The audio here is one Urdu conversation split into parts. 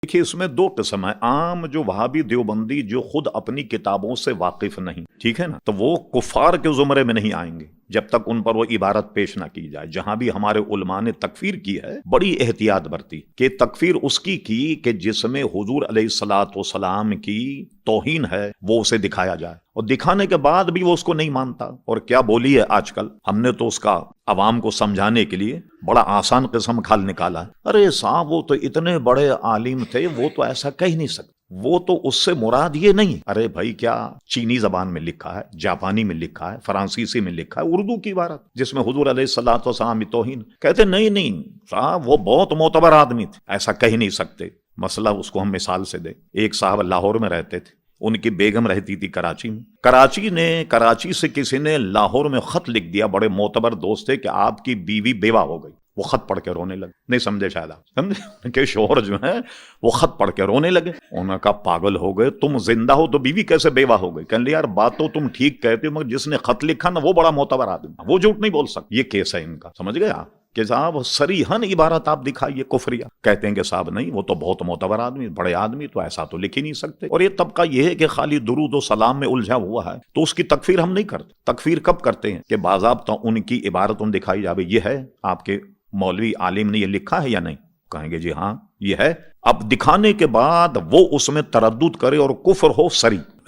دیکھیے اس میں دو قسم ہے. عام جو وہابی دیوبندی جو خود اپنی کتابوں سے واقف نہیں، ٹھیک ہے نا، تو وہ کفار کے زمرے میں نہیں آئیں گے جب تک ان پر وہ عبارت پیش نہ کی جائے. جہاں بھی ہمارے علماء نے تکفیر کی ہے بڑی احتیاط برتی کہ تکفیر اس کی کہ جس میں حضور علیہ الصلوۃ والسلام کی توہین ہے وہ اسے دکھایا جائے، اور دکھانے کے بعد بھی وہ اس کو نہیں مانتا. اور کیا بولی ہے آج کل، ہم نے تو اس کا عوام کو سمجھانے کے لیے بڑا آسان قسم کھال نکالا ہے. ارے صاحب وہ تو اتنے بڑے عالم تھے، وہ تو ایسا کہہ نہیں سکتے، وہ تو اس سے مراد یہ نہیں. ارے بھائی کیا چینی زبان میں لکھا ہے، جاپانی میں لکھا ہے، فرانسیسی میں لکھا ہے، اردو کی عبارت جس میں حضور علیہ الصلوۃ والسلام کی توہین. کہتے نہیں صاحب وہ بہت معتبر آدمی تھے، ایسا کہہ نہیں سکتے. مسئلہ اس کو ہم مثال سے دیں. ایک صاحب لاہور میں رہتے تھے، ان کی بیگم رہتی تھی کراچی میں. کراچی سے کسی نے لاہور میں خط لکھ دیا، بڑے معتبر دوست تھے، کہ آپ کی بیوی بیوہ ہو گئی. وہ خط پڑھ کے رونے لگے. نہیں سمجھے شاید آپ، سمجھے ان کے شوہر جو ہیں وہ خط پڑھ کے رونے لگے. انہوں نے کہا پاگل ہو گئے، تم زندہ ہو تو بیوی کیسے بیوہ ہو گئی؟ کہنے لگے یار بات تو تم ٹھیک کہتے ہو، مگر جس نے خط لکھا نا وہ بڑا معتبر آدمی، وہ جھوٹ نہیں بول سکتا. یہ کیس ہے ان کا، سمجھ گئے آپ کہ صاحب صریحاً عبارت آپ دکھائیے کفریہ. کہتے ہیں کہ صاحب نہیں وہ تو بہت معتبر آدمی، بڑے آدمی، تو ایسا تو لکھ ہی نہیں سکتے. اور یہ طبقہ یہ ہے کہ خالی درود و سلام میں الجھا ہوا ہے، تو اس کی تکفیر ہم نہیں کرتے. تکفیر کب کرتے ہیں کہ باضابطہ ان کی عبارت دکھائی جائے، یہ ہے آپ کے مولوی عالم نے یہ لکھا ہے یا نہیں؟ کہیں گے جی ہاں یہ ہے. اب دکھانے کے بعد وہ اس میں تردد کرے اور کفر ہو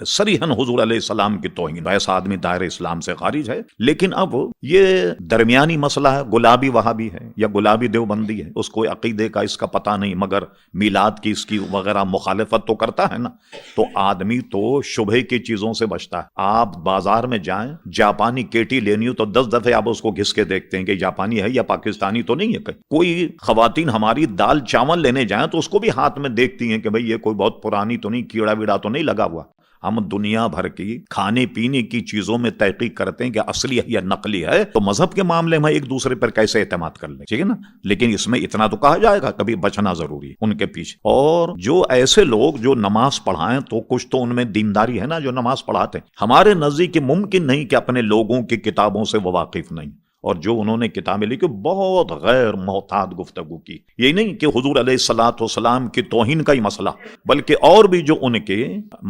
صریحاً حضور علیہ السلام کی توہین، ایسا آدمی دائرہ اسلام سے خارج ہے. لیکن اب یہ درمیانی مسئلہ ہے، گلابی وہابی ہے یا گلابی دیوبندی ہے، اس کو عقیدے کا اس کا پتہ نہیں، مگر میلاد کی اس کی وغیرہ مخالفت تو کرتا ہے نا. تو آدمی تو شبہ کی چیزوں سے بچتا ہے. آپ بازار میں جائیں، جاپانی کیٹی لینی ہو تو 10 دفعے آپ اس کو گھس کے دیکھتے ہیں کہ جاپانی ہے یا پاکستانی تو نہیں ہے. کوئی خواتین ہماری دال چاول لینے جائیں تو اس کو بھی ہاتھ میں دیکھتی ہیں کہ بھئی یہ کوئی بہت پرانی تو نہیں، کیڑا ویڑا تو نہیں لگا ہوا. ہم دنیا بھر کی کھانے پینے کی چیزوں میں تحقیق کرتے ہیں کہ اصلی ہے یا نقلی ہے، تو مذہب کے معاملے میں ایک دوسرے پر کیسے اعتماد کر لیں، ٹھیک ہے نا. لیکن اس میں اتنا تو کہا جائے گا کبھی بچنا ضروری ہے ان کے پیچھے. اور جو ایسے لوگ جو نماز پڑھائیں تو کچھ تو ان میں دینداری ہے نا، جو نماز پڑھاتے ہیں. ہمارے نزدیک ممکن نہیں کہ اپنے لوگوں کی کتابوں سے وہ واقف نہیں، اور جو انہوں نے کتابیں لکھی بہت غیر محتاط گفتگو کی. یہ نہیں کہ حضور علیہ الصلوۃ والسلام کی توہین کا ہی مسئلہ، بلکہ اور بھی جو ان کے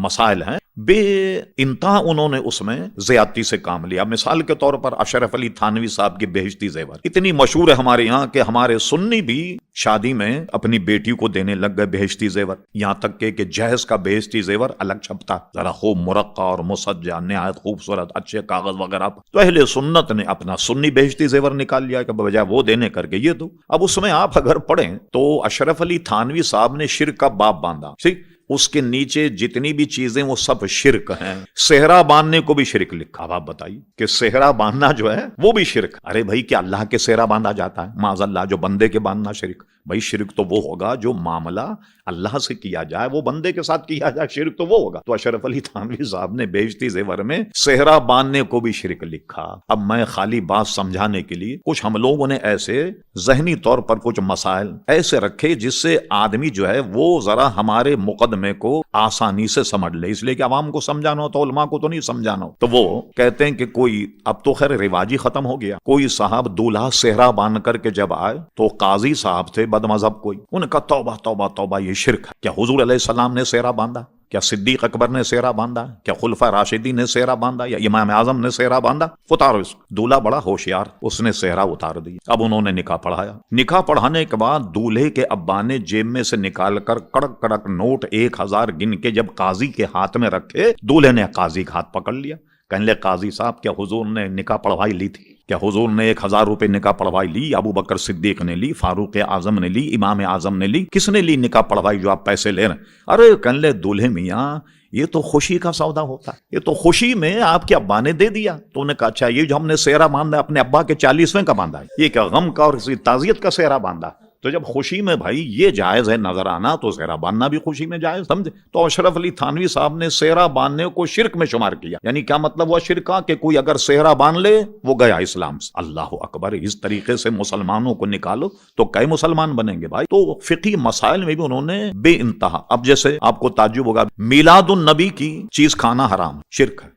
مسائل ہیں بے انتہا انہوں نے اس میں زیادتی سے کام لیا. مثال کے طور پر اشرف علی تھانوی صاحب کی بہشتی زیور اتنی مشہور ہے ہمارے یہاں کہ ہمارے سنی بھی شادی میں اپنی بیٹی کو دینے لگ گئے بہشتی زیور. یہاں تک کہ جہیز کا بہشتی زیور الگ چھپتا، ذرا خوب مرقع اور مسجع، نہایت خوبصورت اچھے کاغذ وغیرہ. تو اہل سنت نے اپنا سنی بہشتی زیور نکال لیا کہ بجائے وہ دینے کر کے یہ دو. اب اس میں آپ اگر پڑھیں تو اشرف علی تھانوی صاحب نے شرک کا باب باندھا. ٹھیک، اس کے نیچے جتنی بھی چیزیں وہ سب شرک ہیں. صحرا باندھنے کو بھی شرک لکھا. اب آپ بتائیے کہ صحرا باندھنا جو ہے وہ بھی شرک. ارے بھائی کیا اللہ کے صحرا باندھا جاتا ہے؟ معاذ اللہ، جو بندے کے باندھنا شرک. بھائی شرک تو وہ ہوگا جو معاملہ اللہ سے کیا جائے، وہ بندے کے ساتھ کیا جائے، شرک تو وہ ہوگا. تو اشرف علی تھانوی صاحب نے بہشتی زیور میں صحرا باندھنے کو بھی شرک لکھا. اب میں خالی بات سمجھانے کے لیے کچھ ہم لوگوں نے ایسے ذہنی طور پر کچھ مسائل ایسے رکھے جس سے آدمی جو ہے وہ ذرا ہمارے مقدمے کو آسانی سے سمجھ لے. اس لیے کہ عوام کو سمجھانا ہو تو علماء کو تو نہیں سمجھانا ہو. تو وہ کہتے ہیں کہ کوئی، اب تو خیر رواج ہی ختم ہو گیا، کوئی صاحب دولہا صحرا باندھ کر کے جب آئے تو قاضی صاحب تھے بد مذہب کوئی، انہوں نے کہا توبہ توبہ توبہ یہ شرک ہے. کیا حضور علیہ السلام نے صحرا باندھا؟ کیا صدیق اکبر نے صحرا باندھا؟ کیا خلفاء راشدین نے صحرا باندھا؟ یا امام اعظم نے صحرا باندھا؟ اتارو اس کو. دولہا بڑا ہوشیار، اس نے صحرا اتار دی. اب انہوں نے نکاح پڑھایا. نکاح پڑھانے کے بعد دولہے کے ابا نے جیب میں سے نکال کر کڑک کڑک نوٹ 1000 گن کے جب قاضی کے ہاتھ میں رکھے، دولہے نے قاضی کا ہاتھ پکڑ لیا. کہنے لے قاضی صاحب کیا حضور نے نکاح پڑھوائی لی تھی؟ کیا حضور نے 1000 روپے نکاح پڑھوائی لی؟ ابو بکر صدیق نے لی، فاروق اعظم نے لی، امام اعظم نے لی، کس نے لی نکاح پڑھوائی جو آپ پیسے لے رہے ہیں؟ ارے کہنے لے دولہے میاں یہ تو خوشی کا سودا ہوتا ہے، یہ تو خوشی میں آپ کے ابا نے دے دیا. تو نے کہا اچھا یہ جو ہم نے صحرا باندھا اپنے ابا کے 40ویں کا باندھا ہے، یہ کیا غم کا اور تعزیت کا صحرا باندھا؟ تو جب خوشی میں بھائی یہ جائز ہے نظر آنا تو صحرا باندھنا بھی خوشی میں جائز، سمجھے؟ تو اشرف علی تھانوی صاحب نے صحرا باندھنے کو شرک میں شمار کیا. یعنی کیا مطلب ہوا شرک کا؟ کہ کوئی اگر صحرا باندھ لے وہ گیا اسلام سے. اللہ اکبر! اس طریقے سے مسلمانوں کو نکالو تو کئی مسلمان بنیں گے بھائی. تو فقہی مسائل میں بھی انہوں نے بے انتہا. اب جیسے آپ کو تعجب ہوگا، میلاد النبی کی چیز کھانا حرام، شرک ہے.